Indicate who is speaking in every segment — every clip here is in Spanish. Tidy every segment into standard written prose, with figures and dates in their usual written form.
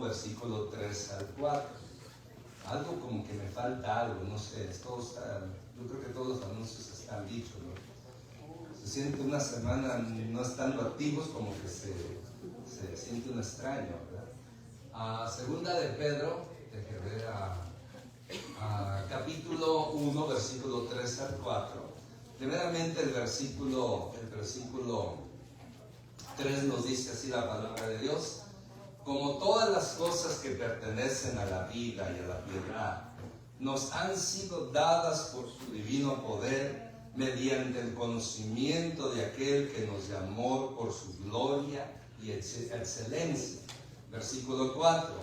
Speaker 1: versículo 3 al 4. Algo como que me falta algo, no sé, yo creo que todos los anuncios están dichos, ¿no? Se siente una semana no estando activos, como que se siente un extraño, ¿verdad? Segunda de Pedro, déjame ver, capítulo 1, versículo 3 al 4. Primeramente el versículo 3 nos dice así la palabra de Dios: como todas las cosas que pertenecen a la vida y a la piedad, nos han sido dadas por su divino poder, mediante el conocimiento de aquel que nos llamó por su gloria y excelencia. Versículo 4,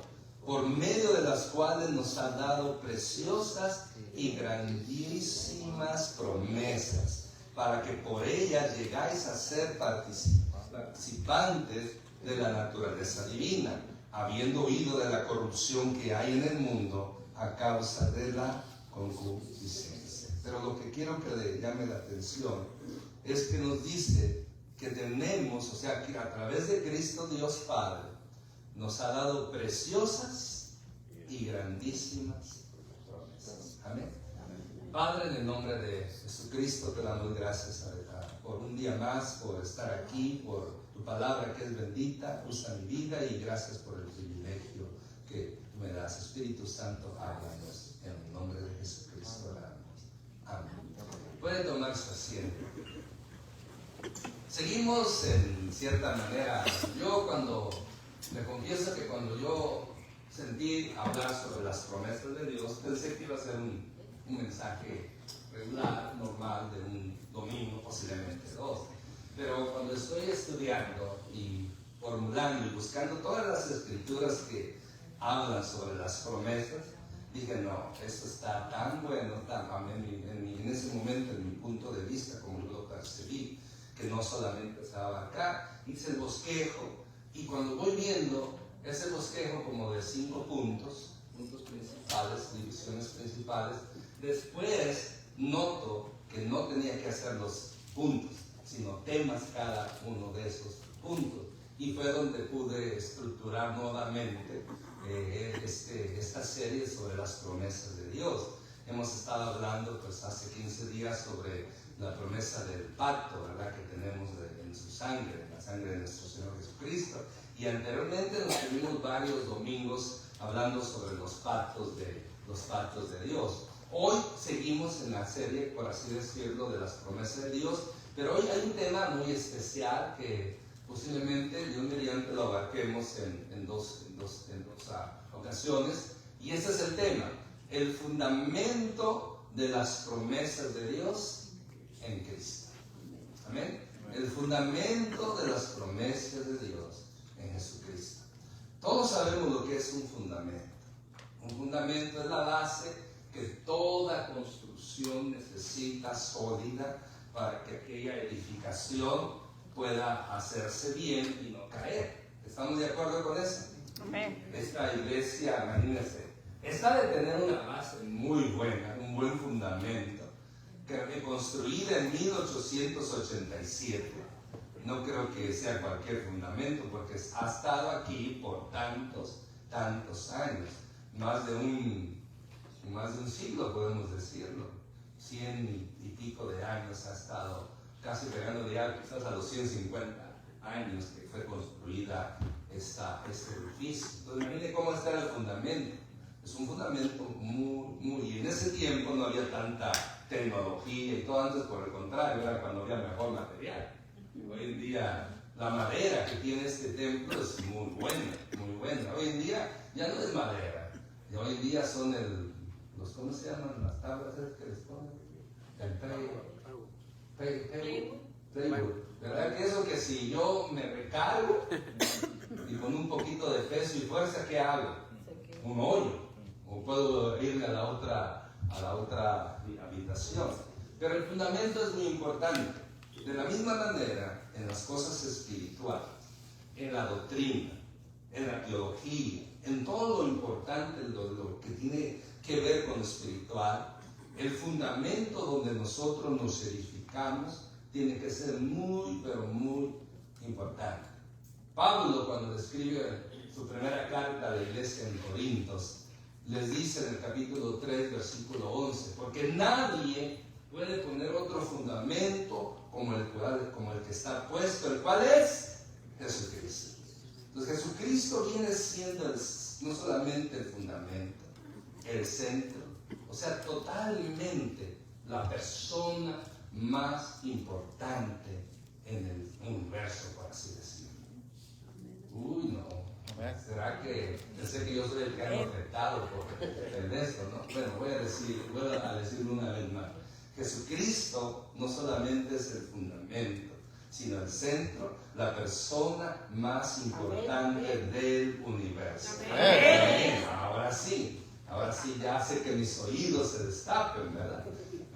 Speaker 1: por medio de las cuales nos ha dado preciosas y grandísimas promesas, para que por ellas llegáis a ser participantes de la naturaleza divina, habiendo oído de la corrupción que hay en el mundo a causa de la concupiscencia. Pero lo que quiero que le llame la atención es que nos dice que tenemos, o sea, que a través de Cristo Dios Padre nos ha dado preciosas y grandísimas promesas. Amén. Padre, en el nombre de Jesucristo te damos gracias por un día más, por estar aquí, por tu palabra que es bendita. Usa mi vida y gracias por el privilegio que me das. Espíritu Santo, háblanos en el nombre de Jesucristo. Oramos. Amén. Puede tomar su asiento. Seguimos en cierta manera. Me confieso que cuando yo sentí hablar sobre las promesas de Dios, pensé que iba a ser un mensaje regular, normal, de un domingo, posiblemente dos. Pero cuando estoy estudiando y formulando y buscando todas las escrituras que hablan sobre las promesas, dije, no, esto está tan bueno, en ese momento, en mi punto de vista, como yo lo percibí, que no solamente estaba acá. Hice el bosquejo, y cuando voy viendo ese bosquejo como de 5 puntos principales, divisiones principales, después noto que no tenía que hacer los puntos, sino temas cada uno de esos puntos. Y fue donde pude estructurar nuevamente esta serie sobre las promesas de Dios. Hemos estado hablando pues hace 15 días sobre la promesa del pacto, ¿verdad?, que tenemos en su sangre, la sangre de nuestro Señor Jesucristo. Y anteriormente nos tuvimos varios domingos hablando sobre los pactos de Dios. Hoy seguimos en la serie, por así decirlo, de las promesas de Dios, pero hoy hay un tema muy especial que posiblemente Dios mediante lo abarquemos en dos ocasiones, y este es el tema: el fundamento de las promesas de Dios en Cristo. Amén. El fundamento de las promesas de Dios en Jesucristo. Todos sabemos lo que es un fundamento. Un fundamento es la base que toda construcción necesita sólida para que aquella edificación pueda hacerse bien y no caer. ¿Estamos de acuerdo con eso? Amén. Esta iglesia, imagínense, está de tener una base muy buena, un buen fundamento, que construida en 1887. No creo que sea cualquier fundamento, porque ha estado aquí por tantos años, más de un siglo, podemos decirlo. 100 y pico de años ha estado, casi pegando ya quizás a los 150 años que fue construida este edificio. Entonces imagínense cómo está el fundamento. Es un fundamento y en ese tiempo no había tanta tecnología y todo. Antes, por el contrario, era cuando había mejor material. Hoy en día la madera que tiene este templo es muy buena. Hoy en día ya no es madera, y hoy en día son ¿cómo se llaman las tablas que les ponen? El plywood. ¿Verdad que eso, que si yo me recargo y con un poquito de peso y fuerza, ¿qué hago? Un hoyo. O puedo irme a la otra habitación. Pero el fundamento es muy importante. De la misma manera, en las cosas espirituales, en la doctrina, en la teología, en todo lo importante, lo que tiene que ver con lo espiritual, el fundamento donde nosotros nos edificamos tiene que ser muy, pero muy importante. Pablo, cuando describe su primera carta a la iglesia en Corintios, les dice en el capítulo 3, versículo 11, porque nadie puede poner otro fundamento como el que está puesto, el cual es Jesucristo. Entonces Jesucristo viene siendo no solamente el fundamento, el centro, o sea, totalmente la persona más importante en el universo, por así decirlo. Uy, no. ¿Será que pensé que yo soy el que ando afectado por esto, no? Bueno, voy a decirlo una vez más. Jesucristo no solamente es el fundamento, sino el centro, la persona más importante del universo. Amén. Ahora sí, ya hace que mis oídos se destapen, ¿verdad?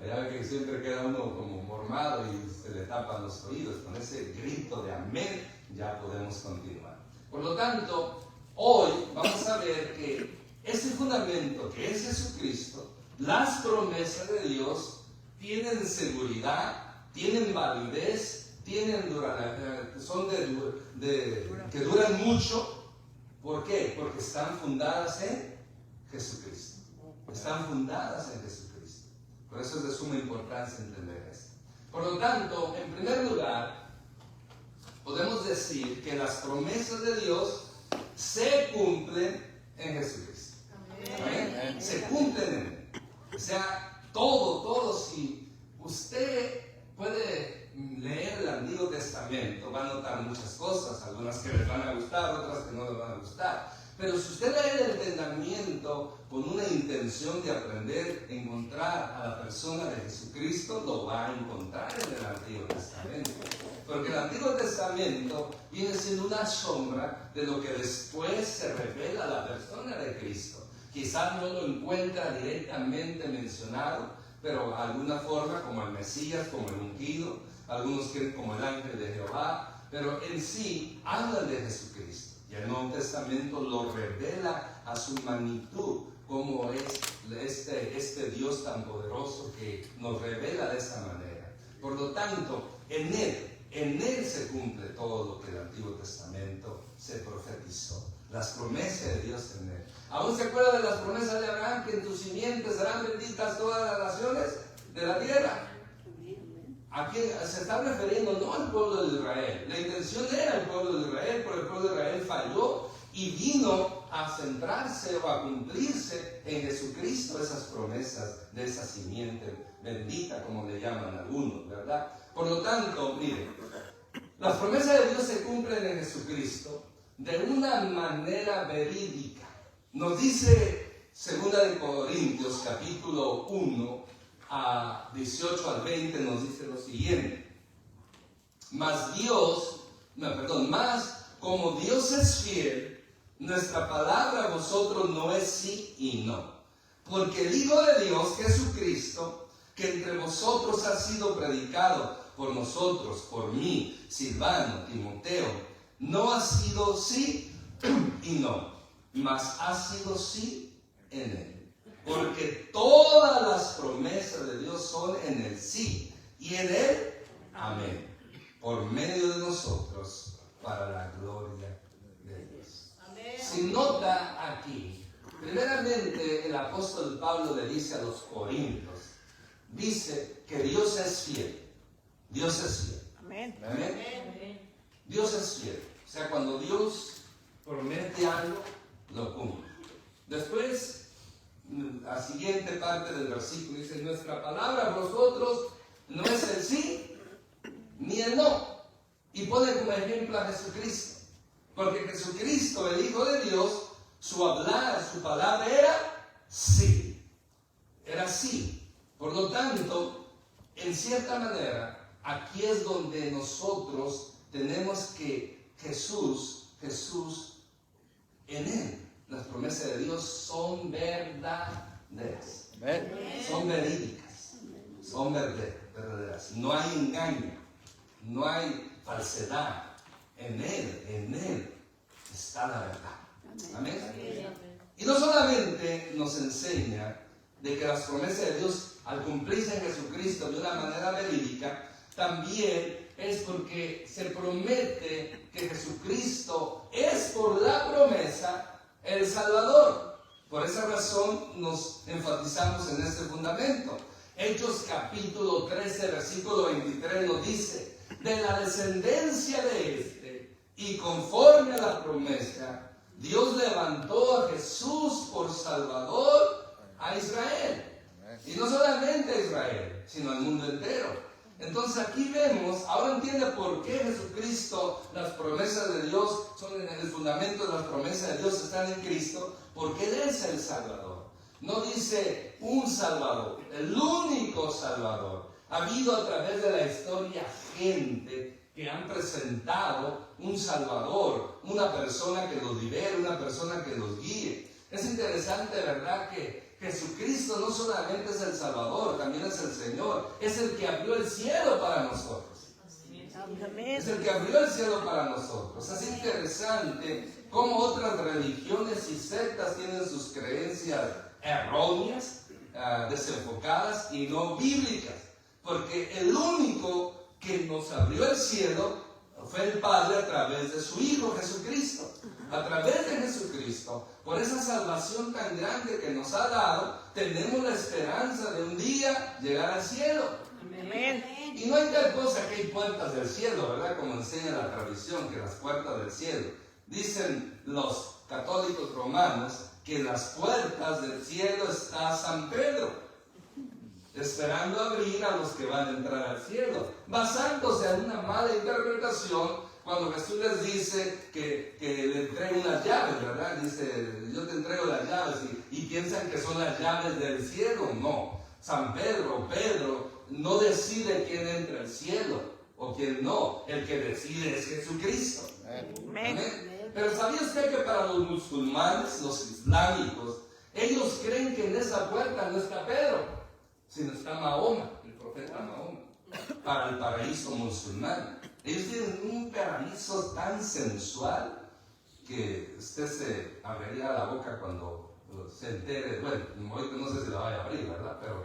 Speaker 1: Ya que siempre queda uno como mormado y se le tapan los oídos. Con ese grito de amén ya podemos continuar. Por lo tanto, hoy vamos a ver que ese fundamento que es Jesucristo, las promesas de Dios tienen seguridad, tienen validez, son que duran mucho. ¿Por qué? Porque están fundadas en Jesucristo. Están fundadas en Jesucristo. Por eso es de suma importancia entender esto. Por lo tanto, en primer lugar, podemos decir que las promesas de Dios se cumplen en Jesucristo. ¿Amén? Se cumplen en Él. O sea, todo, si usted puede leer el Antiguo Testamento, va a notar muchas cosas, algunas que les van a gustar, otras que no les van a gustar. Pero si usted lee el entendimiento con una intención de aprender, encontrar a la persona de Jesucristo, lo va a encontrar en el Antiguo Testamento. Porque el Antiguo Testamento viene siendo una sombra de lo que después se revela a la persona de Cristo. Quizás no lo encuentra directamente mencionado, pero de alguna forma, como el Mesías, como el ungido, algunos creen como el ángel de Jehová, pero en sí hablan de Jesucristo. Y el Nuevo Testamento lo revela a su magnitud, como es este Dios tan poderoso que nos revela de esa manera. Por lo tanto, en Él se cumple todo lo que el Antiguo Testamento se profetizó. Las promesas de Dios en Él. ¿Aún se acuerda de las promesas de Abraham, que en tus simientes serán benditas todas las naciones de la tierra? ¿A quién se está refiriendo? No al pueblo de Israel. La intención era el pueblo de Israel, pero el pueblo de Israel falló y vino a centrarse o a cumplirse en Jesucristo esas promesas de esa simiente bendita, como le llaman algunos, ¿verdad? Por lo tanto, miren, las promesas de Dios se cumplen en Jesucristo de una manera verídica. Nos dice 2 Corintios capítulo 1, a 18 al 20 nos dice lo siguiente: mas como Dios es fiel, nuestra palabra a vosotros no es sí y no. Porque el Hijo de Dios, Jesucristo, que entre vosotros ha sido predicado por nosotros, por mí, Silvano, Timoteo, no ha sido sí y no, mas ha sido sí en Él. Porque todas las promesas de Dios son en el sí y en el amén, por medio de nosotros, para la gloria de Dios. Amén. Si nota aquí, primeramente el apóstol Pablo le dice a los corintios, dice que Dios es fiel. Dios es fiel. Amén. Amén. Dios es fiel. O sea, cuando Dios promete algo, lo cumple. Después, la siguiente parte del versículo dice: nuestra palabra a vosotros no es el sí ni el no. Y pone como ejemplo a Jesucristo. Porque Jesucristo, el Hijo de Dios, su hablar, su palabra era sí. Era sí. Por lo tanto, en cierta manera, aquí es donde nosotros tenemos que Jesús, en Él, las promesas de Dios son verdaderas. Son verídicas. Son verdaderas. No hay engaño. No hay falsedad. En Él está la verdad. Amén. Y no solamente nos enseña de que las promesas de Dios, al cumplirse en Jesucristo de una manera verídica, también es porque se promete que Jesucristo es por la promesa el Salvador. Por esa razón nos enfatizamos en este fundamento. Hechos capítulo 13, versículo 23 nos dice: de la descendencia de este, y conforme a la promesa, Dios levantó a Jesús por Salvador a Israel. Y no solamente a Israel, sino al mundo entero. Entonces aquí vemos, ahora entiende por qué Jesucristo, las promesas de Dios son en el fundamento de las promesas de Dios están en Cristo, porque Él es el Salvador. No dice un Salvador, el único Salvador. Ha habido a través de la historia gente que han presentado un Salvador, una persona que los libere, una persona que los guíe. Es interesante, ¿verdad?, que Jesucristo no solamente es el Salvador, también es el Señor. Es el que abrió el cielo para nosotros. Es el que abrió el cielo para nosotros. Es interesante cómo otras religiones y sectas tienen sus creencias erróneas, desenfocadas y no bíblicas. Porque el único que nos abrió el cielo fue el Padre a través de su Hijo Jesucristo. A través de Jesucristo, por esa salvación tan grande que nos ha dado, tenemos la esperanza de un día llegar al cielo. Amén. Y no hay tal cosa que hay puertas del cielo, ¿verdad? Como enseña la tradición, que las puertas del cielo. Dicen los católicos romanos que en las puertas del cielo está San Pedro, esperando abrir a los que van a entrar al cielo, basándose en una mala interpretación. Cuando Jesús les dice que le entregue unas llaves, ¿verdad? Dice: yo te entrego las llaves, y piensan que son las llaves del cielo. No, San Pedro, no decide quién entra al cielo o quién no. El que decide es Jesucristo. Amén. Pero ¿sabía usted que para los musulmanes, los islámicos, ellos creen que en esa puerta no está Pedro, sino está Mahoma, el profeta Mahoma, para el paraíso musulmán? Ellos tienen un paraíso tan sensual que usted se abriría la boca cuando se entere. Bueno, ahorita no sé si la vaya a abrir, ¿verdad? Pero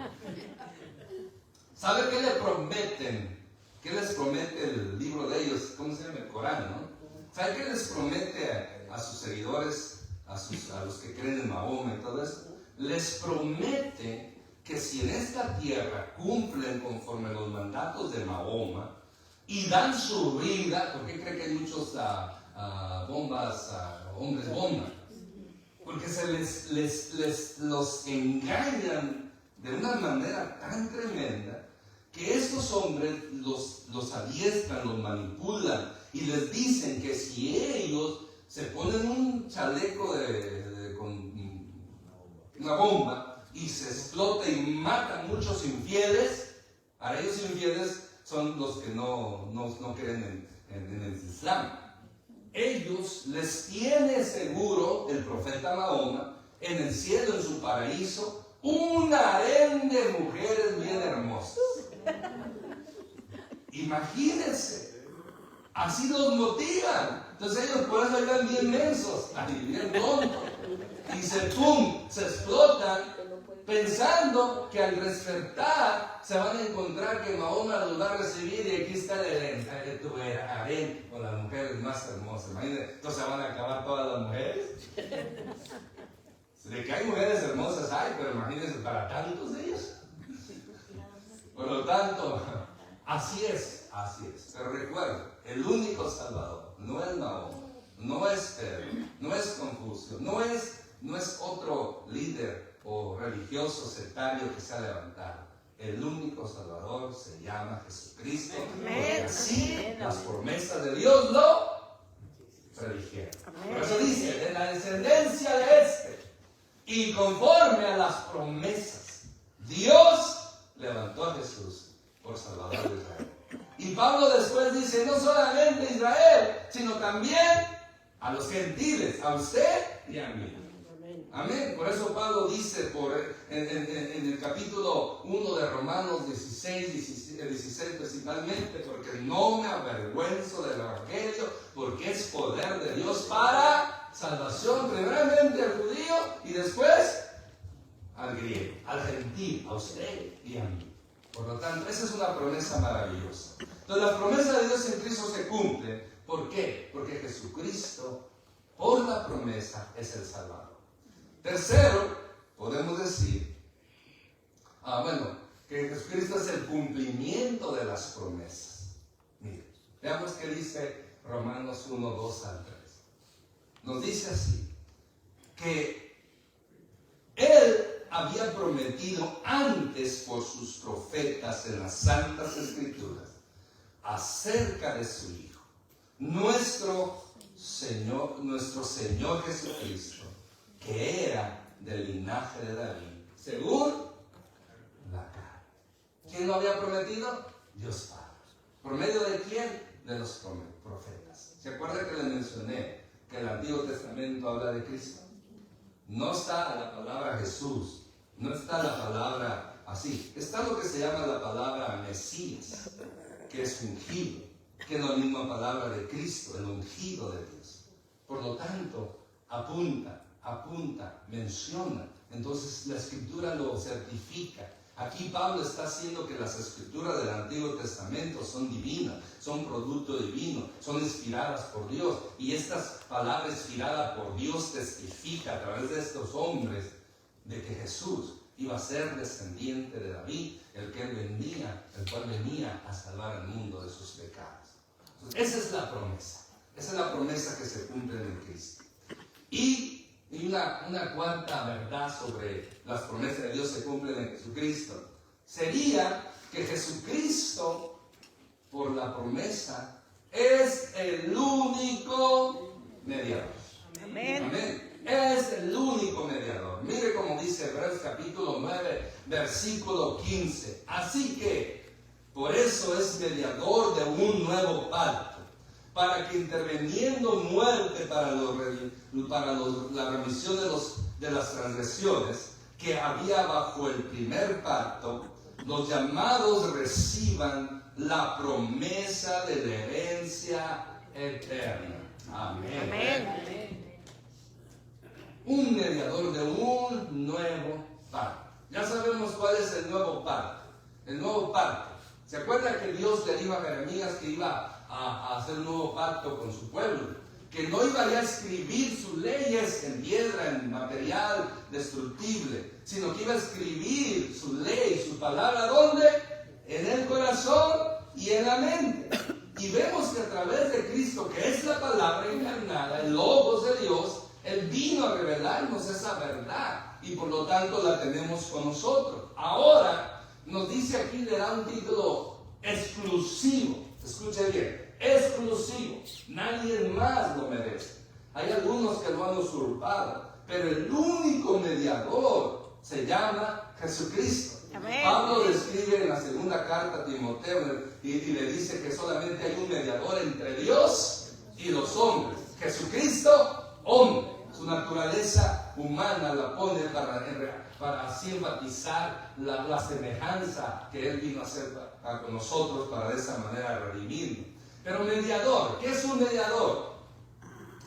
Speaker 1: ¿sabe qué le prometen? ¿Qué les promete el libro de ellos? ¿Cómo se llama? El Corán, ¿no? ¿Sabe qué les promete a sus seguidores, a los que creen en Mahoma y todo eso? Les promete que si en esta tierra cumplen conforme los mandatos de Mahoma y dan su vida, ¿por qué cree que hay muchos hombres bomba? Porque se los engañan de una manera tan tremenda que estos hombres los adiestran, los manipulan y les dicen que si ellos se ponen un chaleco con una bomba y se explota y matan muchos infieles, para ellos infieles son los que no creen en el Islam. Ellos les tiene seguro el profeta Mahoma en el cielo, en su paraíso, un harén de mujeres bien hermosas. Imagínense, así los motivan. Entonces ellos por eso eran bien mensos, bien tontos, y se explotan, pensando que al despertar se van a encontrar que Mahoma los va a recibir y aquí está el harén con las mujeres más hermosas. Imagínense, entonces van a acabar todas las mujeres. De que hay mujeres hermosas hay, pero imagínense para tantos de ellos. Por lo tanto, así es. Pero recuerden, el único Salvador no es Mahoma, no es Pedro, no es Confucio, no es otro líder o religioso sectario que se ha levantado. El único Salvador se llama Jesucristo, porque así las promesas de Dios lo predijeron. Por eso dice: de la descendencia de este, y conforme a las promesas, Dios levantó a Jesús por Salvador de Israel. Y Pablo después dice: no solamente a Israel, sino también a los gentiles, a usted y a mí. Amén. Por eso Pablo dice en el capítulo 1 de Romanos 16 principalmente: porque no me avergüenzo del evangelio, porque es poder de Dios para salvación, primeramente al judío y después al griego, al gentil, a usted y a mí. Por lo tanto, esa es una promesa maravillosa. Entonces la promesa de Dios en Cristo se cumple. ¿Por qué? Porque Jesucristo, por la promesa, es el Salvador. Tercero, podemos decir, que Jesucristo es el cumplimiento de las promesas. Mire, veamos qué dice Romanos 1, 2 al 3. Nos dice así, que Él había prometido antes por sus profetas en las Santas Escrituras acerca de su Hijo, nuestro Señor Jesucristo, que era del linaje de David, según la carne. ¿Quién lo había prometido? Dios Padre. ¿Por medio de quién? De los profetas. ¿Se acuerda que le mencioné que el Antiguo Testamento habla de Cristo? No está la palabra Jesús, no está la palabra así. Está lo que se llama la palabra Mesías, que es ungido, que es la misma palabra de Cristo, el ungido de Dios. Por lo tanto, apunta, menciona. Entonces la Escritura lo certifica. Aquí Pablo está haciendo que las Escrituras del Antiguo Testamento son divinas, son producto divino, son inspiradas por Dios. Y estas palabras inspiradas por Dios testifican a través de estos hombres de que Jesús iba a ser descendiente de David, el cual venía a salvar al mundo de sus pecados. Entonces, esa es la promesa. Esa es la promesa que se cumple en Cristo. Y una cuarta verdad sobre las promesas de Dios se cumplen en Jesucristo sería que Jesucristo, por la promesa, es el único mediador.
Speaker 2: Amén.
Speaker 1: Amén. Es el único mediador. Mire cómo dice Hebreos capítulo 9, versículo 15. Así que, por eso es mediador de un nuevo pacto, para que interviniendo muerte para la remisión de las transgresiones que había bajo el primer pacto, los llamados reciban la promesa de la herencia eterna. Amén.
Speaker 2: Amén.
Speaker 1: Un mediador de un nuevo pacto. Ya sabemos cuál es el nuevo pacto. El nuevo pacto. ¿Se acuerda que Dios le dijo a Jeremías que iba a hacer un nuevo pacto con su pueblo? Que no iba ya a escribir sus leyes en piedra, en material destructible, sino que iba a escribir su ley, su palabra, ¿dónde? En el corazón y en la mente. Y vemos que a través de Cristo, que es la palabra encarnada, el Logos de Dios, Él vino a revelarnos esa verdad y por lo tanto la tenemos con nosotros. Ahora nos dice aquí, le da un título exclusivo. Escuche bien, exclusivo. Nadie más lo merece. Hay algunos que lo han usurpado, pero el único mediador se llama Jesucristo.
Speaker 2: Amén.
Speaker 1: Pablo describe en la segunda carta a Timoteo y le dice que solamente hay un mediador entre Dios y los hombres. Jesucristo, hombre. Su naturaleza humana la pone para así enfatizar la semejanza que Él vino a hacer con nosotros, para de esa manera redimirnos. Pero mediador, ¿qué es un mediador?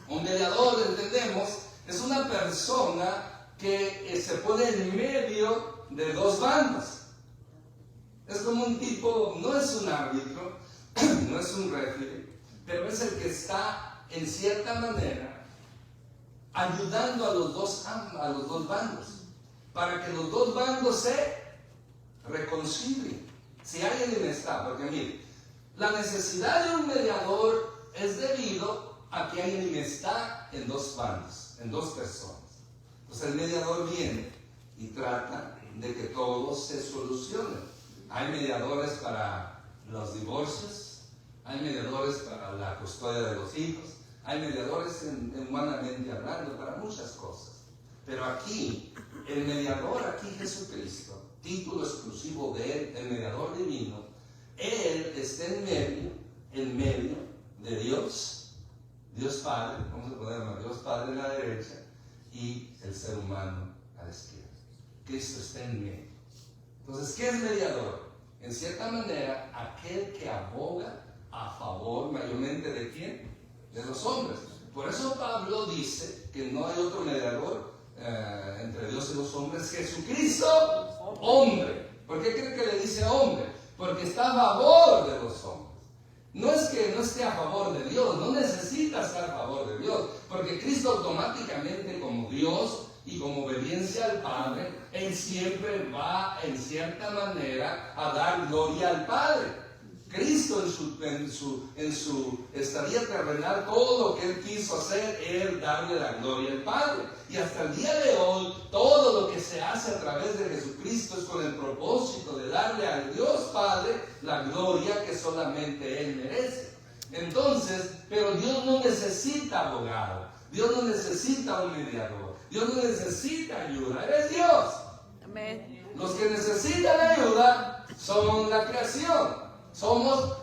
Speaker 1: Un mediador, entendemos, es una persona que se pone en medio de dos bandos. Es como un tipo, no es un árbitro, no es un referee, pero es el que está en cierta manera ayudando a los dos bandos, para que los dos bandos se reconcilien. Si hay enemistad, porque mire, la necesidad de un mediador es debido a que hay enemistad en dos bandos, en dos personas. Entonces el mediador viene y trata de que todo se solucione. Hay mediadores para los divorcios, hay mediadores para la custodia de los hijos, hay mediadores humanamente hablando para muchas cosas. Pero aquí, el mediador, aquí Jesucristo, título exclusivo de Él, el mediador divino, Él está en medio de Dios Padre, vamos a ponerlo, Dios Padre a la derecha y el ser humano a la izquierda. Cristo está en medio. Entonces, ¿qué es mediador? En cierta manera, aquel que aboga a favor mayormente de ¿quién? De los hombres. Por eso Pablo dice que no hay otro mediador entre Dios y los hombres, Jesucristo, hombre. ¿Por qué cree que le dice hombre? Porque está a favor de los hombres. No es que no esté a favor de Dios, no necesita estar a favor de Dios, porque Cristo automáticamente como Dios y como obediencia al Padre, Él siempre va en cierta manera a dar gloria al Padre. Cristo en su estadía terrenal, todo lo que Él quiso hacer es darle la gloria al Padre. Y hasta el día de hoy, todo lo que se hace a través de Jesucristo es con el propósito de darle al Dios Padre la gloria que solamente Él merece. Entonces, pero Dios no necesita abogado, Dios no necesita un mediador, Dios no necesita ayuda, Él es Dios.
Speaker 2: Amén.
Speaker 1: Los que necesitan ayuda son la creación. Somos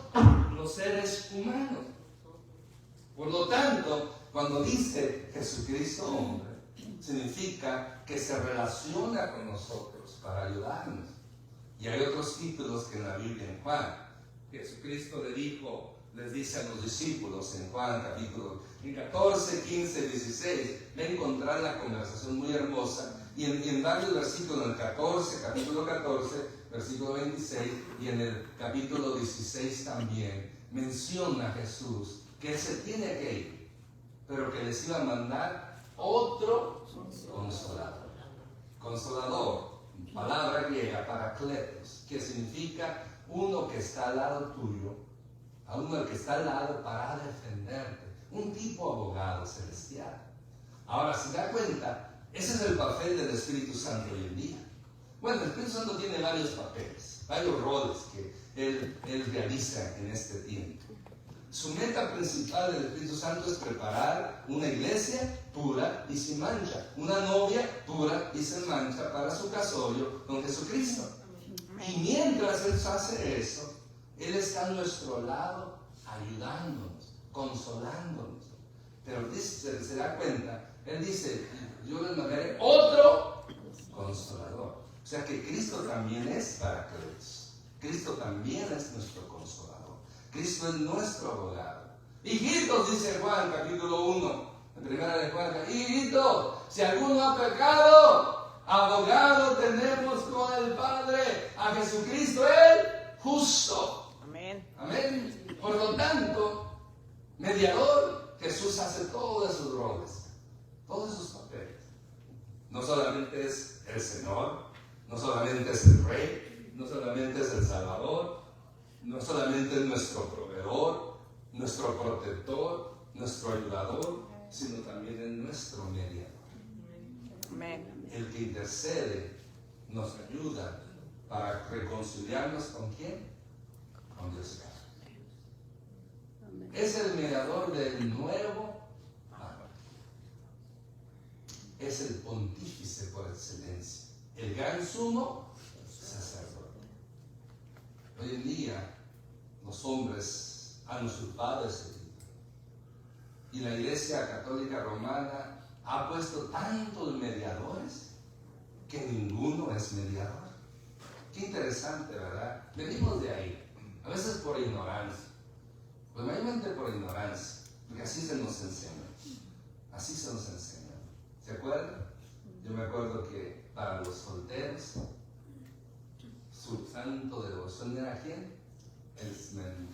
Speaker 1: los seres humanos. Por lo tanto, cuando dice Jesucristo hombre, significa que se relaciona con nosotros para ayudarnos. Y hay otros títulos que en la Biblia, en Juan, Jesucristo les dice a los discípulos en Juan capítulo 14, 15, 16, va a encontrar la conversación muy hermosa. Y en varios versículos, en el capítulo 14, versículo 26, y en el capítulo 16 también, menciona a Jesús que Él se tiene que ir, pero que les iba a mandar otro consolador. Consolador, palabra griega, parakletos, que significa uno que está al lado tuyo, a uno que está al lado para defenderte, un tipo abogado celestial. Ahora, si da cuenta, ese es el papel del Espíritu Santo hoy en día. Bueno, el Espíritu Santo tiene varios papeles, varios roles que Él realiza en este tiempo. Su meta principal del Espíritu Santo es preparar una iglesia pura y sin mancha, una novia pura y sin mancha para su casorio con Jesucristo. Y mientras Él hace eso, Él está a nuestro lado ayudándonos, consolándonos. Pero se da cuenta, Él dice, yo les mandaré otro consolador. O sea que Cristo también es Paracletos. Cristo también es nuestro consolador. Cristo es nuestro abogado. Hijitos, dice Juan, capítulo 1, en primera de Juan, hijitos, si alguno ha pecado, abogado tenemos con el Padre, a Jesucristo el justo.
Speaker 2: Amén.
Speaker 1: Amén. Por lo tanto, mediador, Jesús hace todos esos roles, todos esos papeles. No solamente es el Señor, no solamente es el Rey, no solamente es el Salvador, no solamente es nuestro proveedor, nuestro protector, nuestro ayudador, sino también es nuestro mediador.
Speaker 2: Amén.
Speaker 1: El que intercede, nos ayuda para reconciliarnos con ¿quién? Con Dios Padre. Es el mediador del nuevo pacto. Es el pontífice por excelencia, el gran sumo sacerdote. Hoy en día los hombres han usurpado ese título y la Iglesia Católica Romana ha puesto tantos mediadores que ninguno es mediador. Qué interesante, ¿verdad? Venimos de ahí, a veces por ignorancia, pues mayormente por ignorancia, porque así se nos enseña, así se nos enseña. ¿Se acuerdan? Yo me acuerdo que para los solteros, su santo de devoción era ¿quién? El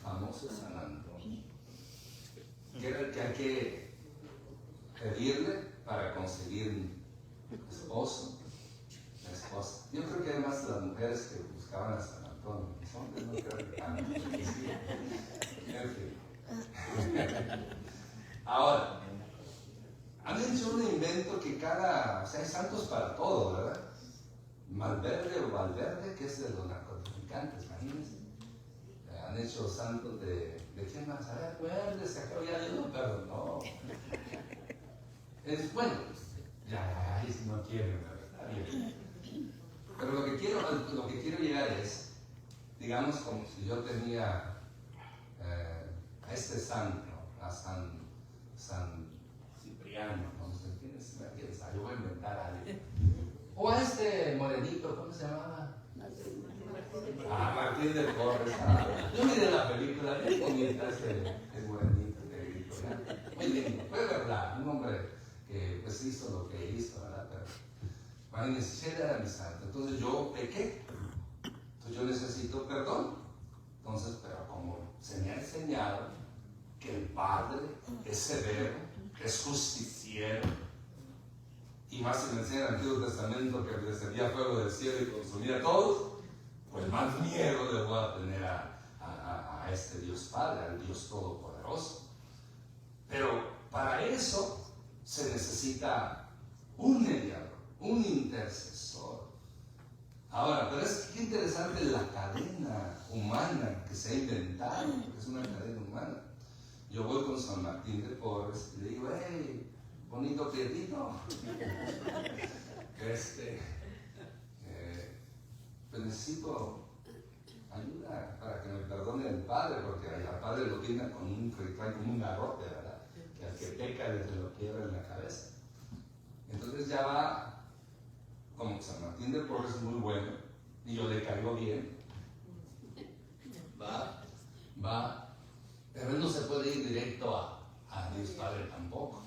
Speaker 1: famoso San Antonio, que era el que hay que pedirle para conseguir esposo, esposa. Yo creo que además las mujeres que buscaban a San Antonio, los hombres no creo que tanto. En fin. Ahora, han hecho un invento que o sea, hay santos para todo, ¿verdad? Malverde o Valverde, que es de los narcotraficantes, imagínense. Han hecho santos de quién más, a ver, acuérdese, acá ya Dios no perdonó. Bueno, ya, ahí si no quieren, ¿verdad? Bien. Pero lo que quiero llegar es, digamos, como si yo tenía a este santo, a San Cipriano, no sé quién es, yo voy a inventar a alguien. O a este morenito, ¿cómo se llamaba? Martín de Porres. Yo miré la película, bien bonita ese morenito, negrito, ¿verdad? Muy lindo, fue verdad, un hombre que pues hizo lo que hizo, ¿verdad? Pero imagínense, él era mi santo, entonces yo pequé, entonces yo necesito perdón. Entonces, pero como se me ha enseñado que el Padre es severo, es justiciero, y más si me enseña el Antiguo Testamento que descendía fuego del cielo y consumía a todos, pues más miedo le voy a tener a este Dios Padre, al Dios Todopoderoso. Pero para eso se necesita un mediador, un intercesor. Ahora, pero es que interesante la cadena humana que se ha inventado, porque es una cadena humana. Yo voy con San Martín de Porres y le digo, hey, bonito piedito, pues necesito ayuda para que me perdone el Padre, porque al Padre lo tiene con trae como un garrote, ¿verdad? Que al que peca desde lo quiebra en la cabeza. Entonces ya va, como San Martín de Porres es muy bueno, y yo le caigo bien, va, pero él no se puede ir directo a Dios Padre tampoco,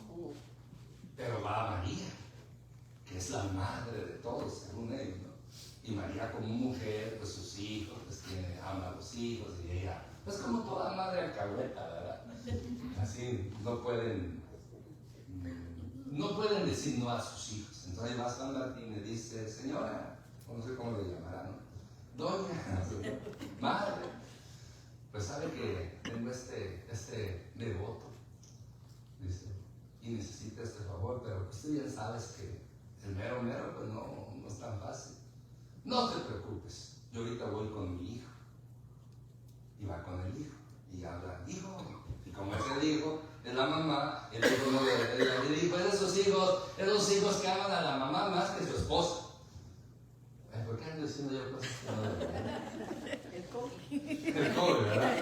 Speaker 1: pero va a María, que es la madre de todos, según ellos, ¿no? Y María como mujer, pues sus hijos, pues ama a los hijos, y ella, pues como toda madre alcahueta, ¿verdad? Así no pueden decir no a sus hijos. Entonces va San Martín y le dice, señora, no sé cómo le llamarán, ¿no? Doña, madre, pues sabe que tengo este devoto, dice, y necesita este favor, pero pues tú ya sabes que el mero pues no es tan fácil. No te preocupes, yo ahorita voy con mi hijo. Y va con el hijo, y habla, hijo, y como es el hijo, es la mamá, el hijo no el hijo es de esos hijos que aman a la mamá más que su esposa. ¿Por qué ando diciendo yo cosas que no debería? El cobre, ¿verdad?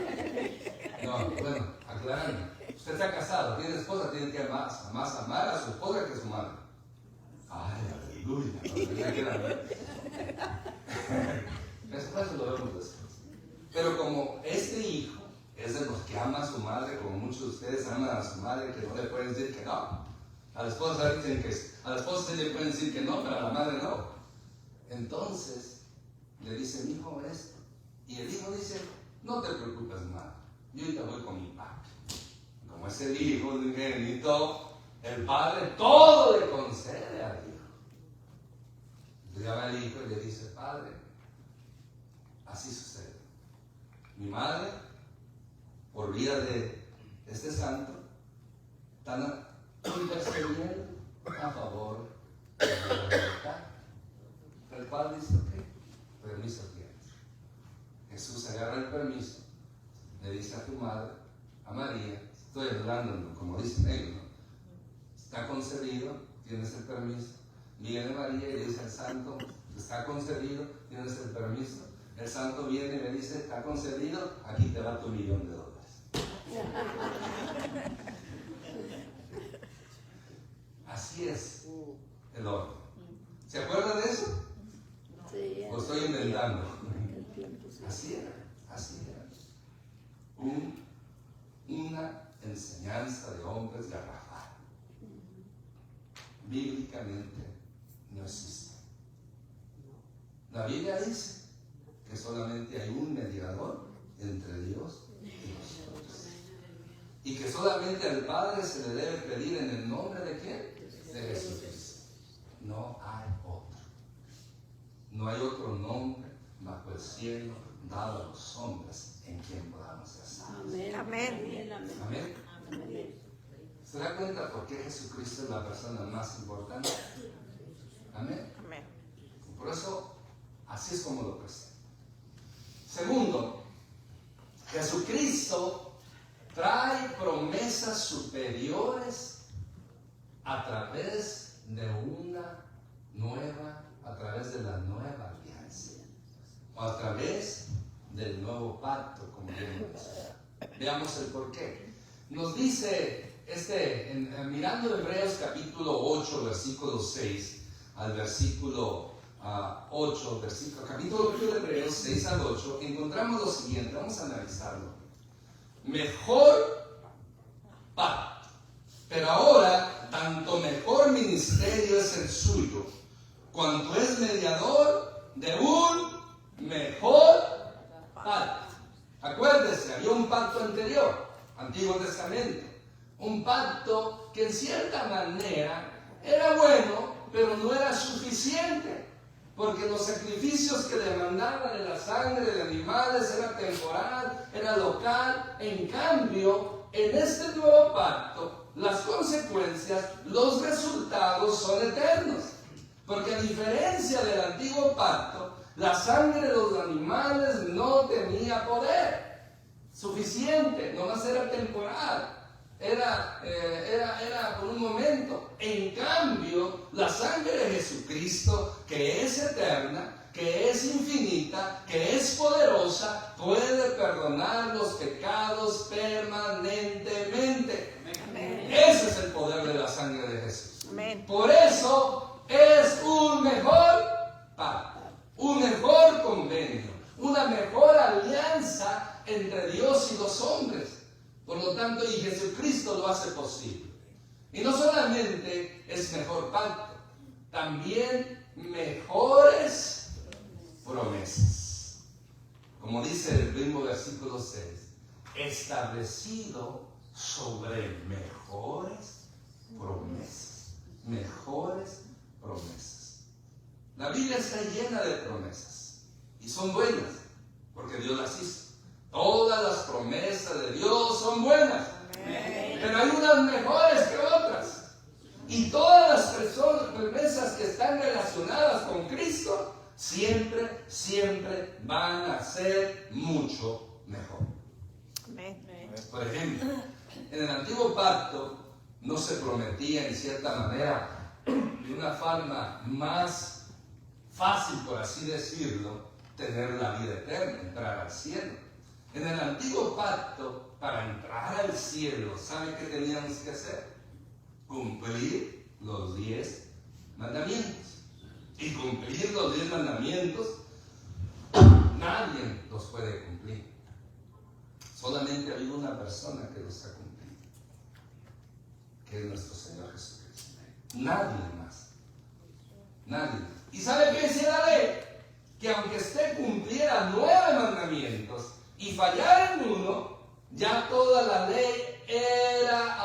Speaker 1: No, bueno, aclarando. Usted está casado, tiene esposa, tiene que más amar a su esposa que a su madre. Ay, aleluya, no tenía que dar. Eso lo vemos después. Pero como este hijo es de los que ama a su madre, como muchos de ustedes aman a su madre, que no le pueden decir que no. A la esposa sí le pueden decir que no, pero a la madre no. Entonces le dice el hijo esto, y el hijo dice, no te preocupes, madre, yo ahorita voy con mi padre. Como es el hijo de unigénito, el padre todo le concede al hijo. Le llama al hijo y le dice, padre, así sucede. Mi madre, por vía de este santo, están intercediendo a favor de la libertad. El padre dice, ok, permiso tienes. Jesús agarra el permiso, le dice a tu madre, a María, estoy hablando como dicen ellos, ¿no? Está concedido, tienes el permiso. Viene María y le dice al santo, está concedido, tienes el permiso. El santo viene y le dice, está concedido, aquí te va tu $1,000,000. Así es el orden. ¿Se acuerdan de eso?
Speaker 3: Sí.
Speaker 1: ¿O estoy inventando? Así era. Una enseñanza de hombres garrafal. Bíblicamente no existe. La Biblia dice que solamente hay un mediador entre Dios y nosotros. Y que solamente al Padre se le debe pedir en el nombre de ¿quién? De Jesucristo. No hay otro. No hay otro nombre bajo el cielo dado a los hombres en quien podamos ser salvos.
Speaker 2: Amén.
Speaker 1: Amén. ¿Se da cuenta por qué Jesucristo es la persona más importante? Amén.
Speaker 2: Amén.
Speaker 1: Por eso, así es como lo presenta. Segundo, Jesucristo trae promesas superiores a través de a través de la nueva alianza, o a través del nuevo pacto, como vemos. Veamos el porqué. Nos dice, mirando Hebreos capítulo 8, versículo 6 al versículo 8, capítulo 8 de Hebreos 6 al 8, encontramos lo siguiente, vamos a analizarlo. Mejor pacto, pero ahora tanto mejor ministerio es el suyo, cuanto es mediador de un mejor pacto. Acuérdese, había un pacto anterior, Antiguo Testamento. Un pacto que en cierta manera era bueno, pero no era suficiente. Porque los sacrificios que demandaban de la sangre de animales era temporal, era local. En cambio, en este nuevo pacto, las consecuencias, los resultados son eternos. Porque a diferencia del antiguo pacto, la sangre de los animales no tenía poder suficiente, nomás era temporal. Era por un momento. En cambio, la sangre de Jesucristo, que es eterna, que es infinita, que es poderosa, puede perdonar los pecados permanentemente.
Speaker 2: Amén.
Speaker 1: Ese es el poder de la sangre de Jesús.
Speaker 2: Amén.
Speaker 1: Por eso es un mejor pacto, un mejor convenio, una mejor alianza entre Dios y los hombres. Por lo tanto, y Jesucristo lo hace posible. Y no solamente es mejor pacto, también mejores promesas. Como dice el mismo versículo 6, establecido sobre mejores promesas. Mejores promesas. La Biblia está llena de promesas y son buenas porque Dios las hizo. Todas las promesas de Dios son buenas.
Speaker 2: Amén.
Speaker 1: Pero hay unas mejores que otras. Y todas las promesas que están relacionadas con Cristo siempre van a ser mucho mejor.
Speaker 2: Amén.
Speaker 1: Por ejemplo, en el antiguo pacto no se prometía en cierta manera, de una forma más fácil, por así decirlo, tener la vida eterna, entrar al cielo. En el antiguo pacto, para entrar al cielo, ¿sabe qué teníamos que hacer? Cumplir los 10 mandamientos. Y cumplir los 10 mandamientos, nadie los puede cumplir. Solamente hay una persona que los ha cumplido, que es nuestro Señor Jesucristo. Nadie más. Nadie. ¿Y sabe qué decía la ley? Que aunque usted cumpliera 9 mandamientos y fallara en uno, ya toda la ley era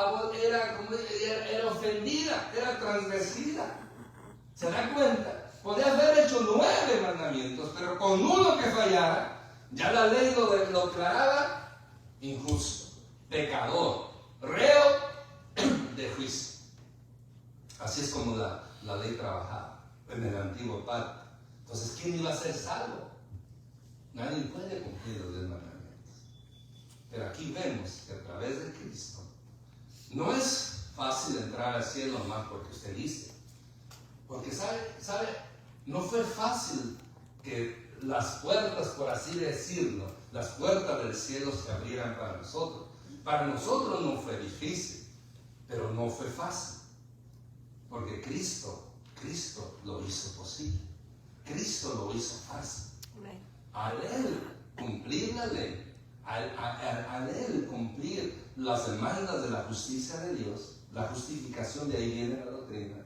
Speaker 1: ofendida, era transgresida. ¿Se da cuenta? Podía haber hecho 9 mandamientos, pero con uno que fallara, ya la ley lo declaraba injusto, pecador, reo de juicio. Así es como la ley trabajaba en el antiguo pacto. Entonces, ¿quién iba a ser salvo? Nadie puede cumplir los 10 mandamientos. Pero aquí vemos que a través de Cristo no es fácil entrar al cielo más porque usted dice. Porque sabe, no fue fácil que las puertas, por así decirlo, las puertas del cielo se abrieran para nosotros. Para nosotros no fue difícil, pero no fue fácil. Porque Cristo lo hizo posible. Cristo lo hizo fácil. Al Él cumplir la ley, al Él cumplir las demandas de la justicia de Dios, la justificación, de ahí viene la doctrina,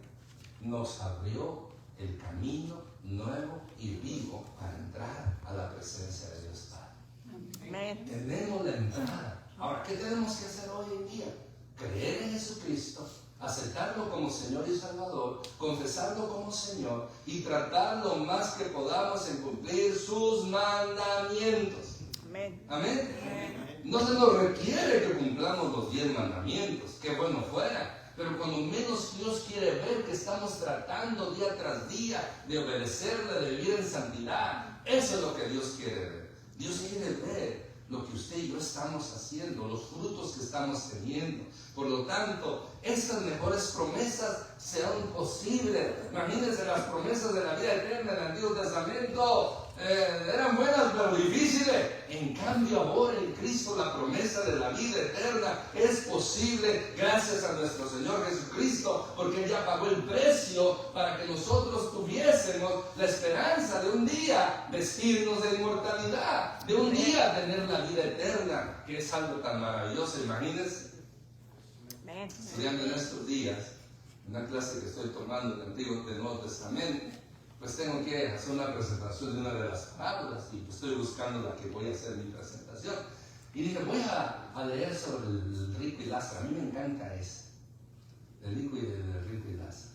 Speaker 1: nos abrió el camino nuevo y vivo para entrar a la presencia de Dios Padre.
Speaker 2: Amén.
Speaker 1: Tenemos la entrada. Ahora, ¿qué tenemos que hacer hoy en día? Creer en Jesucristo, aceptarlo como Señor y Salvador, confesarlo como Señor y tratar lo más que podamos en cumplir sus mandamientos.
Speaker 2: Amén.
Speaker 1: Amén.
Speaker 2: Amén.
Speaker 1: No se nos requiere que cumplamos los 10 mandamientos, qué bueno fuera. Pero cuando menos Dios quiere ver que estamos tratando día tras día de obedecerle, de vivir en santidad. Eso es lo que Dios quiere ver. Dios quiere ver lo que usted y yo estamos haciendo, los frutos que estamos teniendo. Por lo tanto, estas mejores promesas serán posibles. Imagínense las promesas de la vida eterna del Antiguo Testamento. Eran buenas pero difíciles. En cambio ahora en Cristo la promesa de la vida eterna es posible gracias a nuestro Señor Jesucristo, porque Él ya pagó el precio para que nosotros tuviésemos la esperanza de un día vestirnos de inmortalidad, de un día tener la vida eterna, que es algo tan maravilloso. Imagínense,
Speaker 2: Amén.
Speaker 1: estudiando en estos días una clase que estoy tomando del Nuevo Testamento, pues tengo que hacer una presentación de una de las parábolas y pues estoy buscando la que voy a hacer mi presentación. Y dije, voy a leer sobre el rico y Lázaro. A mí me encanta ese, el rico y Lázaro.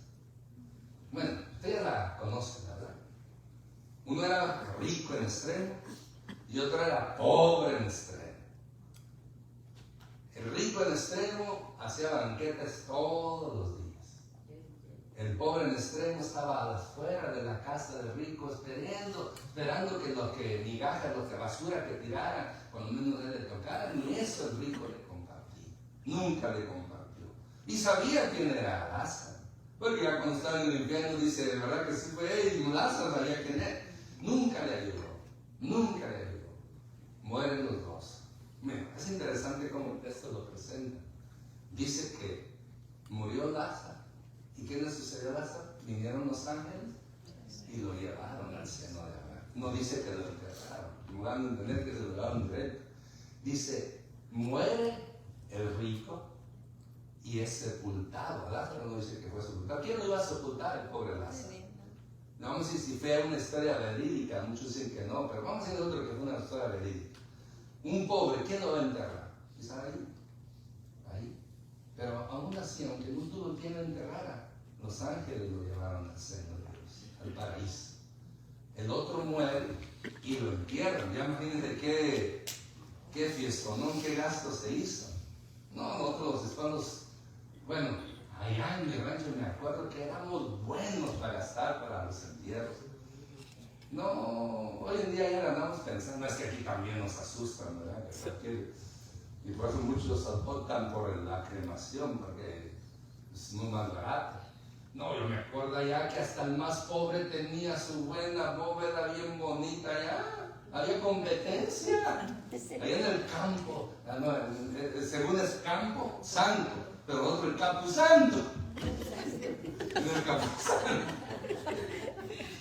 Speaker 1: Bueno, ustedes la conocen, ¿verdad? Uno era rico en extremo y otro era pobre en extremo. El rico en extremo hacía banquetes todos los días. El pobre en extremo estaba afuera de la casa del rico esperando que lo que migajas, lo que basura que tirara, cuando menos él le tocara, ni eso el rico le compartía. Nunca le compartió. Y sabía quién era Lázaro. Porque ya cuando estaba en el infierno dice, de verdad que sí fue él, y Lázaro sabía quién era. Nunca le ayudó. Nunca le ayudó. Mueren los dos. Mira, es interesante cómo el texto lo presenta. Dice que murió Lázaro. ¿Y qué le sucedió a Lázaro? Vinieron los ángeles y lo llevaron al seno de Abraham. No dice que lo enterraron. No van a entender que se lo llevaron directo. Dice, muere el rico y es sepultado. Lázaro no dice que fue sepultado. ¿Quién lo iba a sepultar? El pobre Lázaro. No vamos a decir si fue una historia verídica. Muchos dicen que no, pero vamos a decir otro que fue una historia verídica. Un pobre, ¿quién lo va a enterrar? ¿Está ahí? Ahí. Pero aún así, aunque no tuvo quien lo enterrara, los ángeles lo llevaron al seno de Dios, al paraíso. El otro muere y lo entierran. Ya imagínense qué fiestonón, qué gasto se hizo. No, nosotros los hispanos, bueno, allá en mi rancho me acuerdo que éramos buenos para gastar para los entierros. No, hoy en día ya andamos pensando, es que aquí también nos asustan, ¿verdad? Y por eso muchos optan por la cremación, porque es muy más barato. No, yo me acuerdo ya que hasta el más pobre tenía su buena bóveda bien bonita ya. Había competencia. Allá en el campo, según es campo, santo, pero otro el Camposanto. En el Camposanto.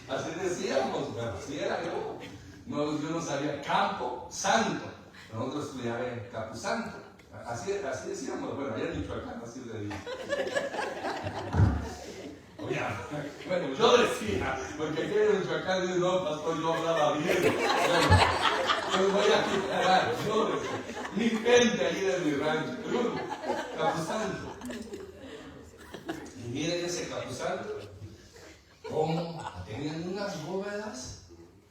Speaker 1: Así decíamos, pero así era yo. No, yo no sabía campo santo. Nosotros estudiamos en Camposanto. Así decíamos, bueno, allá en Michoacán, así le digo. Bueno, yo decía, porque aquí en Michoacán dice, no, pastor, yo hablaba bien. Bueno, yo voy a quitar, yo decía, mi gente ahí de mi rancho, Camposanto. Y miren ese Camposanto, cómo tenían unas bóvedas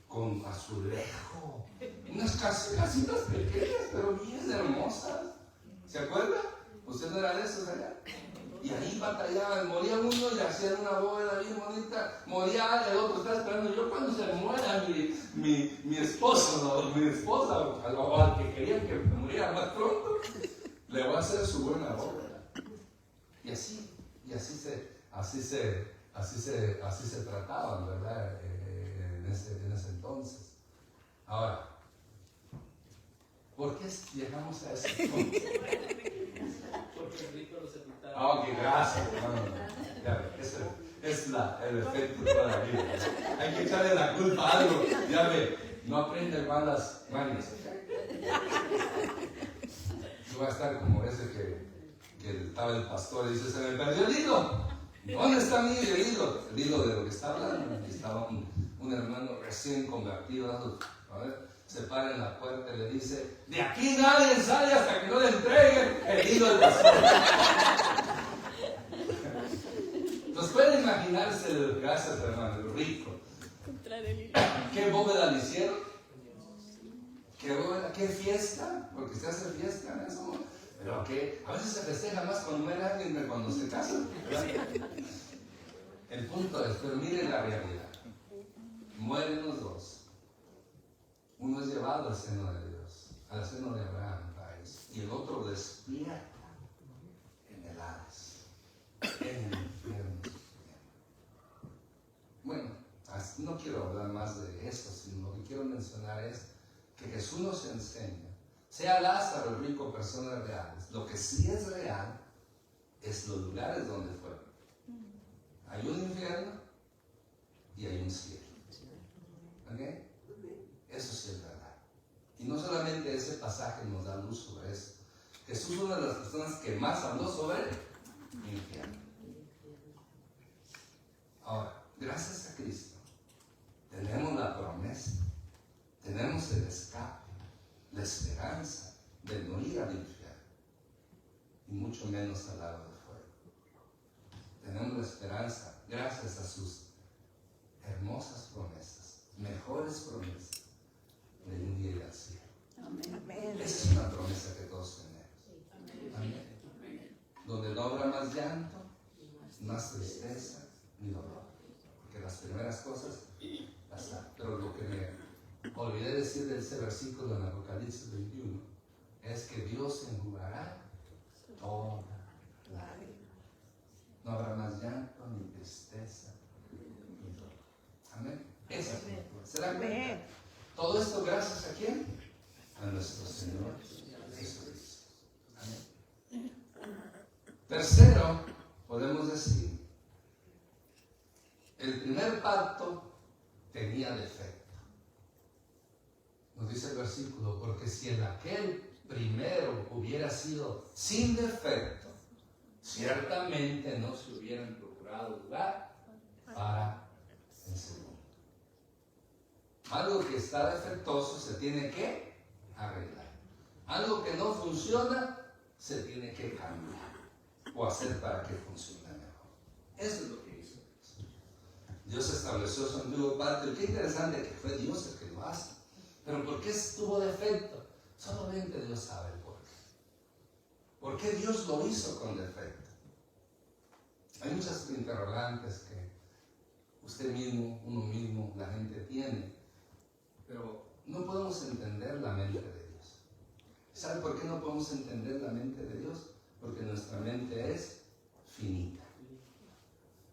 Speaker 1: con azulejo, unas casitas pequeñas, pero bien hermosas. ¿Se acuerda? ¿Usted no era de esos allá? Y ahí batallaban, moría uno y hacían una bóveda bien bonita, moría el otro, estaba esperando, yo cuando se muera mi esposo, o mi esposa, o al que querían que muriera más pronto, le voy a hacer su buena bóveda. Y así se trataban, ¿verdad? En ese entonces. Ahora, ¿por qué llegamos a ese punto?
Speaker 3: Porque el rico lo sepultaron.
Speaker 1: Ah, ok, gracias. No. Ya ve, ese es el efecto de toda la vida. Hay que echarle la culpa a algo. Ya ve, no aprende malas mañas. Yo voy a estar como ese que estaba el pastor y dice, se me perdió el hilo. ¿Dónde está mi hilo? El hilo de lo que está hablando. Aquí estaba un hermano recién convertido. A ver, se para en la puerta y le dice, de aquí nadie sale hasta que no le entreguen el hilo del pastor. Entonces pueden imaginarse, gracias hermano, el rico. ¿Qué bóveda le hicieron? ¿Qué bóveda? ¿Qué fiesta? Porque se hace fiesta en eso. Pero que a veces se festeja más cuando muere alguien que cuando se casa. El punto es, pero miren la realidad. Mueren los dos. Uno es llevado al seno de Dios, al seno de Abraham, y el otro despierta en el Hades, en el infierno. Bueno, no quiero hablar más de eso, sino lo que quiero mencionar es que Jesús nos enseña, sea Lázaro el rico, personas reales, lo que sí es real es los lugares donde fueron. Hay un infierno y hay un cielo. ¿Ok? Eso sí es verdad. Y no solamente ese pasaje nos da luz sobre eso. Jesús es una de las personas que más habló sobre el infierno. Ahora, gracias a Cristo, tenemos la promesa, tenemos el escape, la esperanza de no ir al infierno, y mucho menos al lago de fuego. Tenemos la esperanza gracias a sus hermosas promesas, mejores promesas de un día ir al cielo.
Speaker 2: Amén.
Speaker 1: Esa es una promesa que todos tenemos. Amén. Donde no habrá más llanto, más tristeza ni dolor. Porque las primeras cosas pasan. Pero lo que me olvidé decir de ese versículo en Apocalipsis 21 es que Dios enjugará toda lágrima. No habrá más llanto, ni tristeza, ni dolor. Amén. Esa es la promesa. ¿Se dan cuenta? Todo esto gracias a quién? A nuestro Señor Jesucristo. Amén. Tercero, podemos decir, el primer pacto tenía defecto. Nos dice el versículo, porque si en aquel primero hubiera sido sin defecto, ciertamente no se hubieran procurado lugar para el segundo. Algo que está defectuoso se tiene que arreglar. Algo que no funciona se tiene que cambiar o hacer para que funcione mejor. Eso es lo que hizo Dios. Dios estableció su antiguo pacto y qué interesante que fue Dios el que lo hace. Pero ¿por qué tuvo defecto? Solamente Dios sabe el por qué. ¿Por qué Dios lo hizo con defecto? Hay muchas interrogantes que usted mismo, uno mismo, la gente tiene. Pero no podemos entender la mente de Dios. ¿Sabe por qué no podemos entender la mente de Dios? Porque nuestra mente es finita.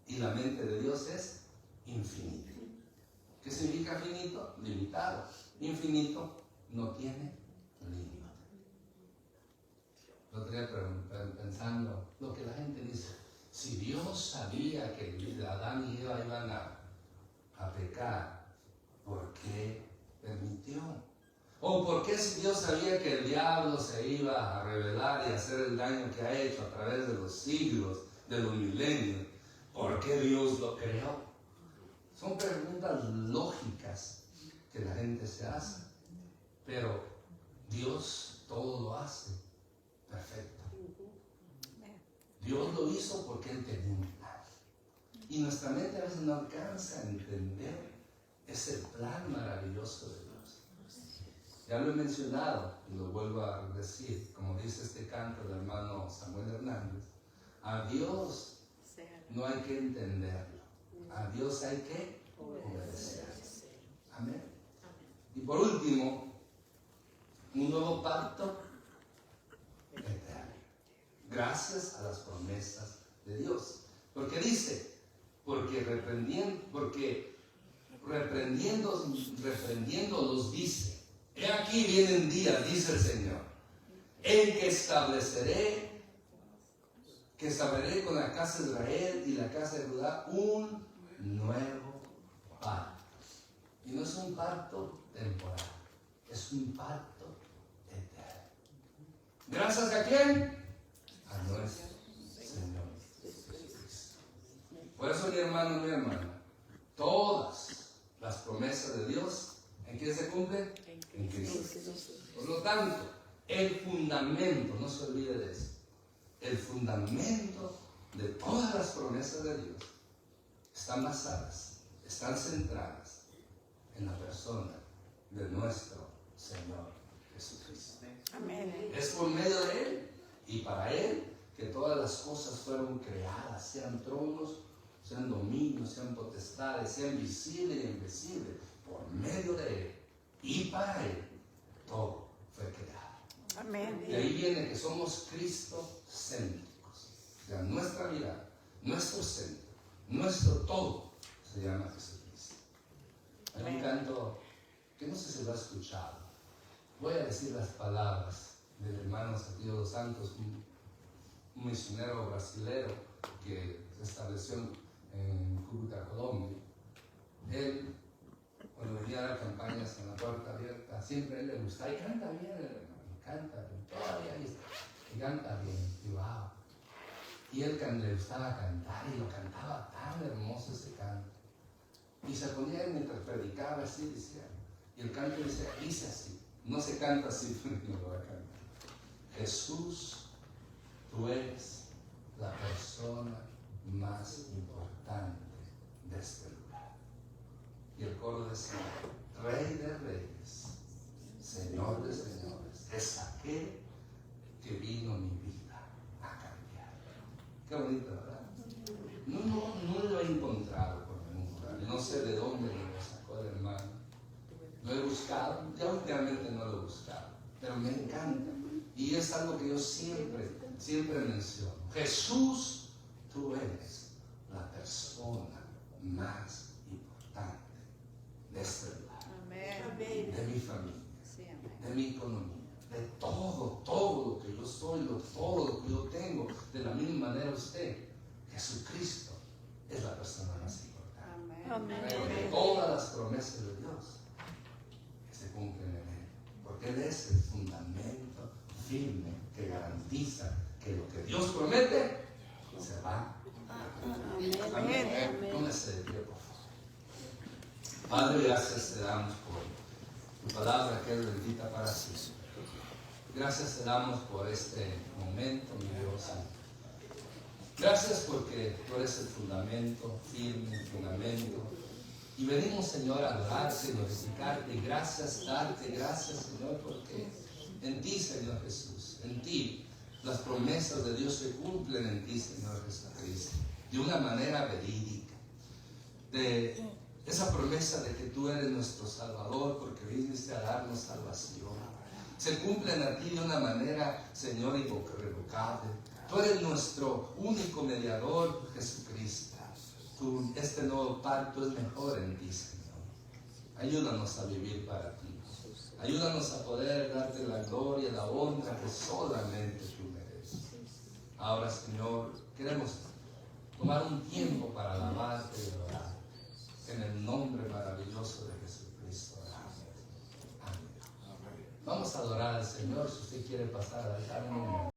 Speaker 1: Y la mente de Dios es infinita. ¿Qué significa finito? Limitado. Infinito no tiene límite. Lo otro día pensando lo que la gente dice. Si Dios sabía que Adán y Eva iban a pecar, ¿por qué permitió? ¿O por qué si Dios sabía que el diablo se iba a rebelar y hacer el daño que ha hecho a través de los siglos, de los milenios, por qué Dios lo creó? Son preguntas lógicas que la gente se hace, pero Dios todo lo hace perfecto. Dios lo hizo porque Él tenía un plan. Y nuestra mente a veces no alcanza a entender ese plan maravilloso de Dios. Ya lo he mencionado y lo vuelvo a decir, como dice este canto del hermano Samuel Hernández, a Dios no hay que entenderlo, a Dios hay que obedecer. Amén. Y por último, un nuevo pacto eterno, gracias a las promesas de Dios. Porque dice, reprendiéndolos dice, he aquí vienen días, dice el Señor, en que estableceré con la casa de Israel y la casa de Judá un nuevo pacto. Y no es un pacto temporal, es un pacto eterno. ¿Gracias a quién? A nuestro Señor Jesucristo. Por eso, mi hermano, mi hermana, todas las promesas de Dios, ¿en quién se cumplen? En Cristo. Por lo tanto, el fundamento, no se olvide de eso, el fundamento de todas las promesas de Dios están basadas, están centradas en la persona de nuestro Señor Jesucristo.
Speaker 2: Amén.
Speaker 1: Es por medio de Él y para Él que todas las cosas fueron creadas, sean tronos, sean dominios, sean potestades, sean visibles e invisibles, por medio de Él y para Él todo fue creado.
Speaker 2: Amén.
Speaker 1: De ahí viene que somos cristocéntricos. O sea, nuestra mirada, nuestro centro, nuestro todo se llama Jesucristo. Hay un canto que no sé si lo ha escuchado. Voy a decir las palabras del hermano Santiago dos Santos, un misionero brasilero que se estableció en Cúcuta, Colombia. Él, cuando venía a dar campañas en la puerta abierta, siempre a él le gustaba y canta bien, hermano, canta bien, todavía ahí está, y canta bien, y wow. Y él le gustaba cantar y lo cantaba tan hermoso ese canto. Y se ponía mientras predicaba así, decía. Y el canto dice así. No se canta así, pero no lo va a cantar. Jesús, tú eres la persona más importante de este lugar. Y el coro decía, Rey de Reyes, Señor de Señores, es aquel que vino mi vida a cambiar. Qué bonito, ¿verdad? No lo he encontrado por ningún lugar. No sé de dónde me lo sacó el hermano. Lo he buscado, ya últimamente no lo he buscado, pero me encanta. Y es algo que yo siempre menciono. Jesús, tú eres la persona más importante de este lugar.
Speaker 2: Amén.
Speaker 1: De mi familia, de mi economía, de todo lo que yo soy, todo lo que yo tengo. De la misma manera usted, Jesucristo es la persona más importante.
Speaker 2: Amén.
Speaker 1: De todas las promesas de Dios que se cumplen en Él. Porque Él es el fundamento firme que garantiza que lo que Dios promete se va a cumplir. Amén. Póngase de pie, por favor. Padre, gracias te damos por tu palabra que es bendita para sí. Gracias te damos por este momento, mi Dios. Gracias porque tú eres el fundamento firme, el fundamento. Y venimos, Señor, a adorarte, glorificarte. Y darte gracias, Señor, porque en ti, Señor Jesús, en ti, las promesas de Dios se cumplen en ti, Señor Jesucristo, de una manera verídica. De esa promesa de que tú eres nuestro Salvador, porque viniste a darnos salvación. Se cumplen a ti de una manera, Señor, irrevocable. Tú eres nuestro único mediador, Jesucristo. Este nuevo pacto es mejor en ti, Señor. Ayúdanos a vivir para ti. Ayúdanos a poder darte la gloria, la honra que solamente tú mereces. Ahora, Señor, queremos tomar un tiempo para alabarte y adorar. En el nombre maravilloso de Jesucristo. Amén. Vamos a adorar al Señor. Si usted quiere pasar al altar,